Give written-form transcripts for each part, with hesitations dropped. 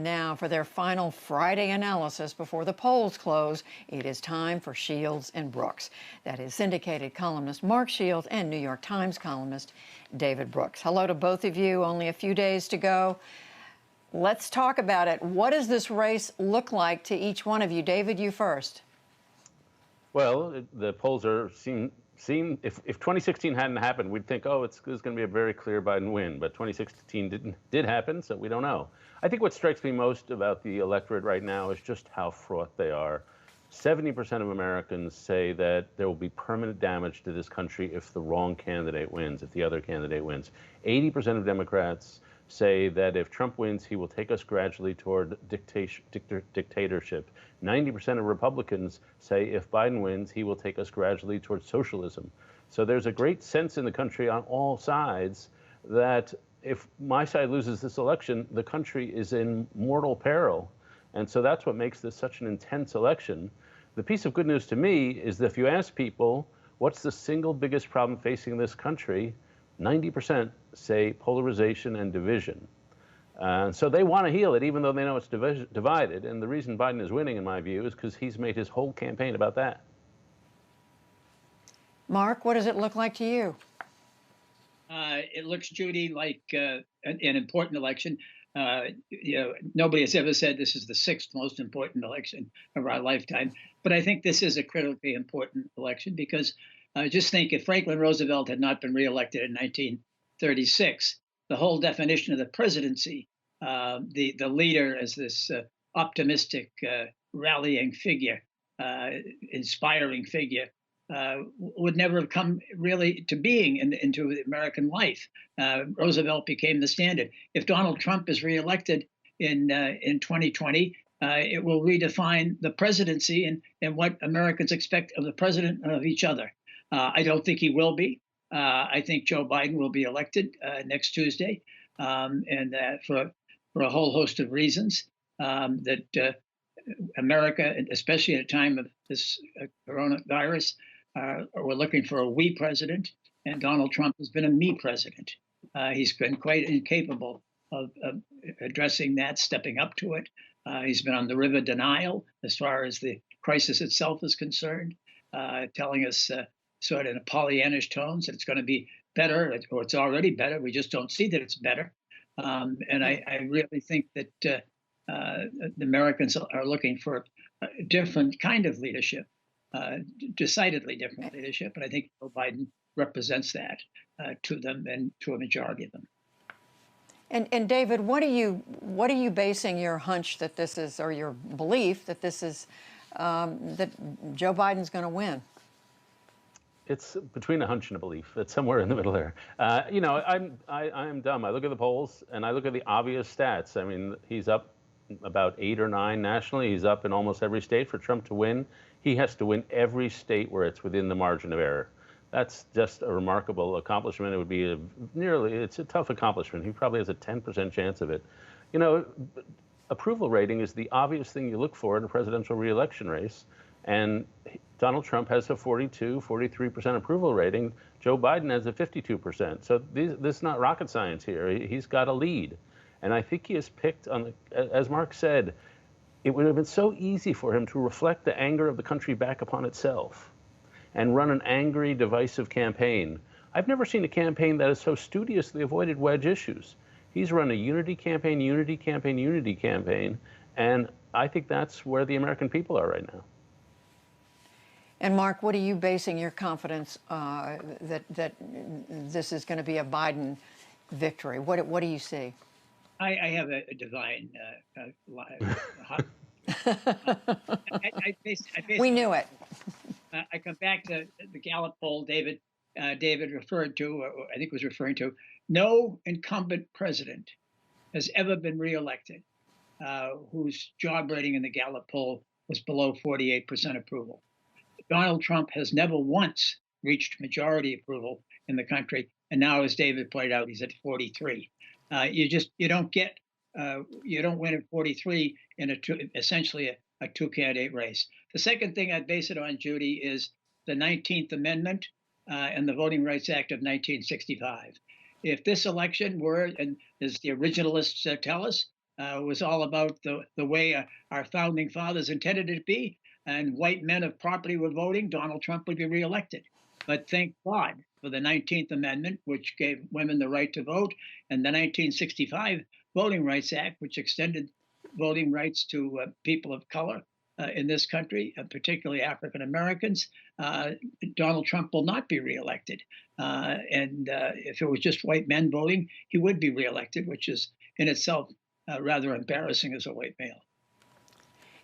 now for their final Friday analysis before the polls close. It is time for Shields and Brooks. That is syndicated columnist Mark Shields and New York Times columnist David Brooks. Hello to both of you. Only a few days to go. Let's talk about it. What does this race look like to each one of you? David, you first. Well, the polls seem if 2016 hadn't happened, we'd think, oh, it's going to be a very clear Biden win. But 2016 did happen, so we don't know. I think what strikes me most about the electorate right now is just how fraught they are. 70% of Americans say that there will be permanent damage to this country if the wrong candidate wins, if the other candidate wins. 80% of Democrats say that if Trump wins, he will take us gradually toward dictatorship. 90% of Republicans say if Biden wins, he will take us gradually toward socialism. So there's a great sense in the country on all sides that if my side loses this election, the country is in mortal peril. And so that's what makes this such an intense election. The piece of good news to me is that if you ask people, what's the single biggest problem facing this country, 90% say polarization and division. So they want to heal it, even though they know it's divided. And the reason Biden is winning, in my view, is because he's made his whole campaign about that. Mark, what does it look like to you? It looks, Judy, like an important election. Nobody has ever said this is the sixth most important election of our lifetime. But I think this is a critically important election because just think if Franklin Roosevelt had not been reelected in 1936, the whole definition of the presidency, the leader as this optimistic, rallying figure, inspiring figure, would never have come really to being into American life. Roosevelt became the standard. If Donald Trump is reelected in 2020, it will redefine the presidency and what Americans expect of the president and of each other. I don't think he will be. I think Joe Biden will be elected next Tuesday, and for a whole host of reasons that America, especially at a time of this coronavirus, we're looking for a we president, and Donald Trump has been a me president. He's been quite incapable of addressing that, stepping up to it. He's been on the river denial as far as the crisis itself is concerned, telling us sort of in Pollyannish tones that it's going to be better, or it's already better. We just don't see that it's better. And I really think that the Americans are looking for a different kind of leadership, decidedly different leadership. And I think Joe Biden represents that to them and to a majority of them. And David, what are you basing your hunch that this is, or your belief that this is, that Joe Biden's going to win? It's between a hunch and a belief. It's somewhere in the middle there. I'm dumb. I look at the polls and I look at the obvious stats. I mean, he's up about 8 or 9 nationally. He's up in almost every state. For Trump to win, he has to win every state where it's within the margin of error. That's just a remarkable accomplishment. It would be it's a tough accomplishment. He probably has a 10% chance of it. You know, approval rating is the obvious thing you look for in a presidential reelection race. And Donald Trump has a 43% approval rating. Joe Biden has a 52%. So this is not rocket science here. He's got a lead. And I think he has picked on, as Mark said, it would have been so easy for him to reflect the anger of the country back upon itself and run an angry, divisive campaign. I've never seen a campaign that has so studiously avoided wedge issues. He's run a unity campaign, unity campaign, unity campaign. And I think that's where the American people are right now. And Mark, what are you basing your confidence that this is going to be a Biden victory? What do you see? I have a divine we knew it. I come back to the Gallup poll David referred to, or I think was referring to. No incumbent president has ever been reelected whose job rating in the Gallup poll was below 48% approval. Donald Trump has never once reached majority approval in the country, and now, as David pointed out, he's at 43. You don't win at 43 in essentially a two-candidate race. The second thing I'd base it on, Judy, is the 19th Amendment and the Voting Rights Act of 1965. If this election were, and as the originalists tell us, was all about the way our founding fathers intended it to be, and white men of property were voting, Donald Trump would be reelected. But thank God for the 19th Amendment, which gave women the right to vote, and the 1965 Voting Rights Act, which extended voting rights to people of color in this country, particularly African Americans. Donald Trump will not be reelected. And if it was just white men voting, he would be reelected, which is in itself rather embarrassing as a white male.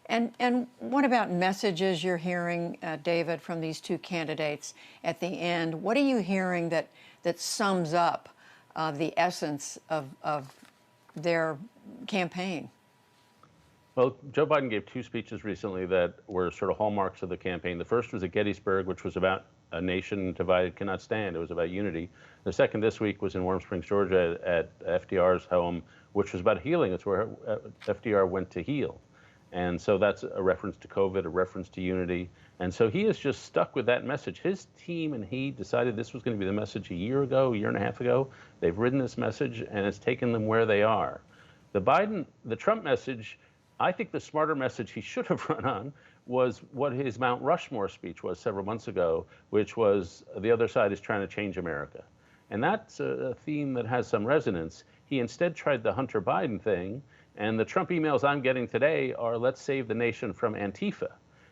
And what about messages you're hearing, David, from these two candidates at the end? What are you hearing that sums up the essence of their campaign? Well, Joe Biden gave two speeches recently that were sort of hallmarks of the campaign. The first was at Gettysburg, which was about a nation divided cannot stand. It was about unity. The second this week was in Warm Springs, Georgia, at FDR's home, which was about healing. It's where FDR went to heal. And so that's a reference to COVID, a reference to unity. And so he is just stuck with that message. His team and he decided this was going to be the message a year and a half ago. They've ridden this message, and it's taken them where they are. The Trump message, I think the smarter message he should have run on was what his Mount Rushmore speech was several months ago, which was the other side is trying to change America. And that's a theme that has some resonance. He instead tried the Hunter Biden thing, and the Trump emails I'm getting today are, let's save the nation from Antifa.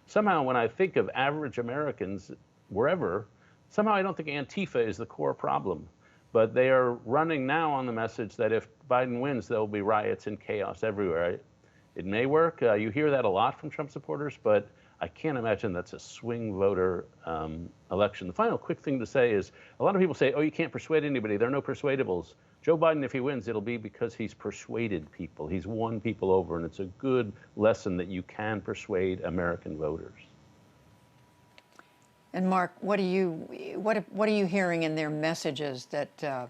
Somehow when I think of average Americans wherever, somehow I don't think Antifa is the core problem. But they are running now on the message that if Biden wins, there will be riots and chaos everywhere. It may work. You hear that a lot from Trump supporters, but I can't imagine that's a swing voter election. The final quick thing to say is a lot of people say, oh, you can't persuade anybody. There are no persuadables. Joe Biden, if he wins, it'll be because he's persuaded people. He's won people over, and it's a good lesson that you can persuade American voters. And Mark, what are you hearing in their messages that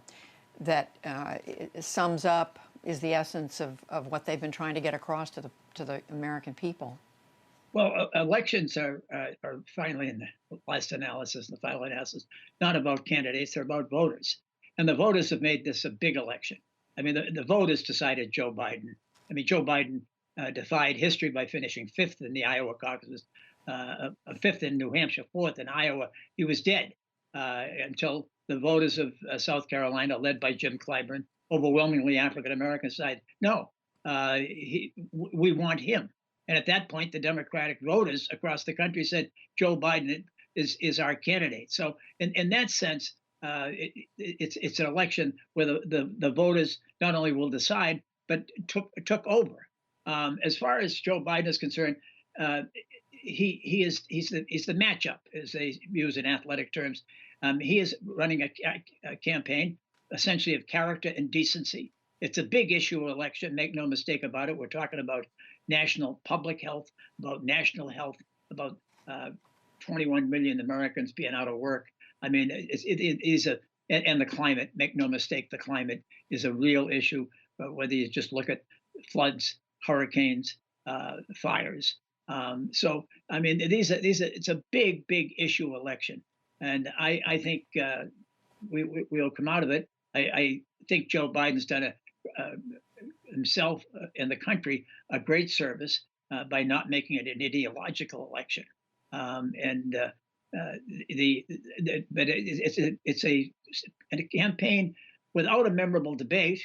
sums up, is the essence of what they've been trying to get across to the American people? Well, elections are finally, in the last analysis, the final analysis, not about candidates, they're about voters. And the voters have made this a big election. I mean, the voters decided Joe Biden. I mean, Joe Biden defied history by finishing 5th in the Iowa caucuses, 5th in New Hampshire, 4th in Iowa. He was dead until the voters of South Carolina, led by Jim Clyburn, overwhelmingly African-American, side, no, we want him. And at that point, the Democratic voters across the country said, Joe Biden is our candidate. So in that sense, it's an election where the voters not only will decide, but took over. As far as Joe Biden is concerned, he's the matchup, as they use in athletic terms. He is running a campaign essentially of character and decency. It's a big issue election, make no mistake about it. We're talking about national public health, about national health, about 21 million Americans being out of work. I mean, it is and the climate, make no mistake, the climate is a real issue, whether you just look at floods, hurricanes, fires. So, I mean, it's a big issue election. And I think we'll come out of it. I think Joe Biden's done himself and the country a great service by not making it an ideological election. But it's a campaign without a memorable debate.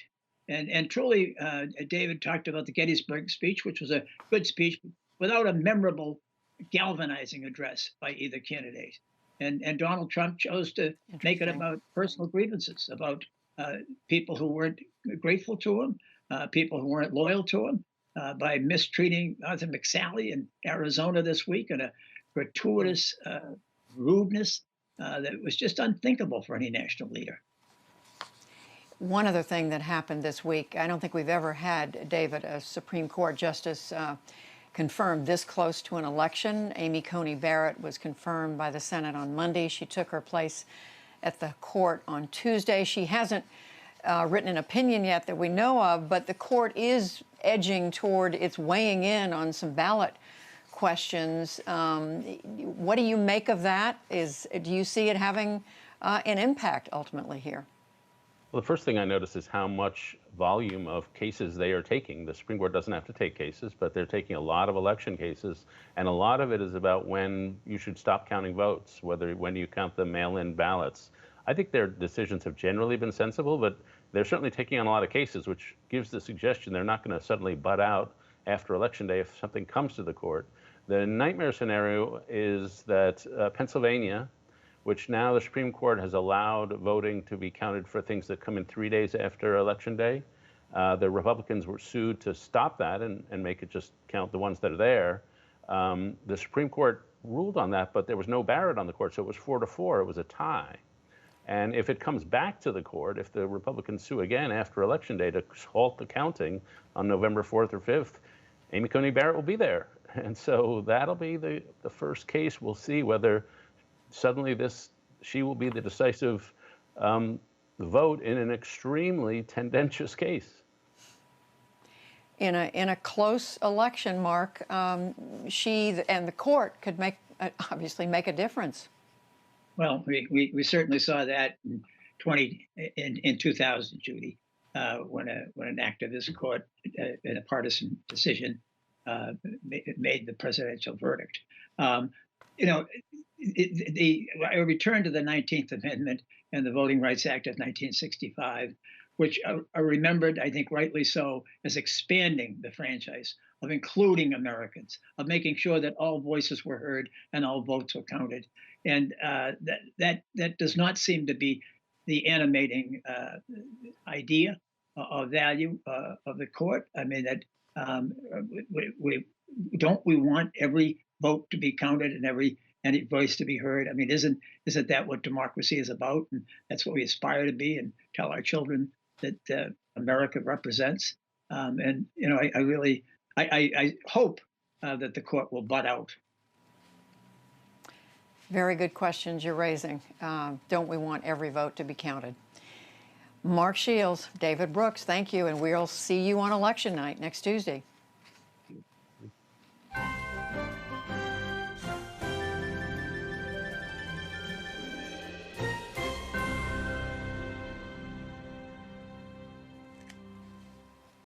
And truly, David talked about the Gettysburg speech, which was a good speech, without a memorable galvanizing address by either candidate. And Donald Trump chose to make it about personal grievances, about people who weren't grateful to him, people who weren't loyal to him, by mistreating Arthur McSally in Arizona this week, and a gratuitous rudeness that was just unthinkable for any national leader. One other thing that happened this week, I don't think we've ever had, David, a Supreme Court justice confirmed this close to an election. Amy Coney Barrett was confirmed by the Senate on Monday. She took her place at the court on Tuesday. She hasn't written an opinion yet that we know of, but the court is edging toward its weighing in on some ballot questions. What do you make of that? Do you see it having an impact ultimately here? Well, the first thing I noticed is how much volume of cases they are taking. The Supreme Court doesn't have to take cases, but they're taking a lot of election cases, and a lot of it is about when you should stop counting votes, when you count the mail-in ballots. I think their decisions have generally been sensible, but they're certainly taking on a lot of cases, which gives the suggestion they're not going to suddenly butt out after Election Day if something comes to the court. The nightmare scenario is that Pennsylvania, which now the Supreme Court has allowed voting to be counted for things that come in 3 days after Election Day. The Republicans were sued to stop that and make it just count the ones that are there. The Supreme Court ruled on that, but there was no Barrett on the court, so it was 4-4. It was a tie. And if it comes back to the court, if the Republicans sue again after Election Day to halt the counting on November 4th or 5th, Amy Coney Barrett will be there. And so that'll be the first case. We'll see whether suddenly she will be the decisive vote in an extremely tendentious case. In a close election, Mark, she and the court could obviously make a difference. Well, we certainly saw that in 2000, Judy, when an act of this court in a partisan decision made the presidential verdict. I return to the 19th Amendment and the Voting Rights Act of 1965, which are remembered, I think rightly so, as expanding the franchise, of including Americans, of making sure that all voices were heard and all votes were counted. And that does not seem to be the animating idea or value of the court. I mean, that we want every vote to be counted and every voice to be heard? I mean, isn't that what democracy is about? And that's what we aspire to be and tell our children that America represents. And I hope that the court will butt out. Very good questions you're raising. Don't we want every vote to be counted? Mark Shields, David Brooks, thank you, and we'll see you on election night next Tuesday.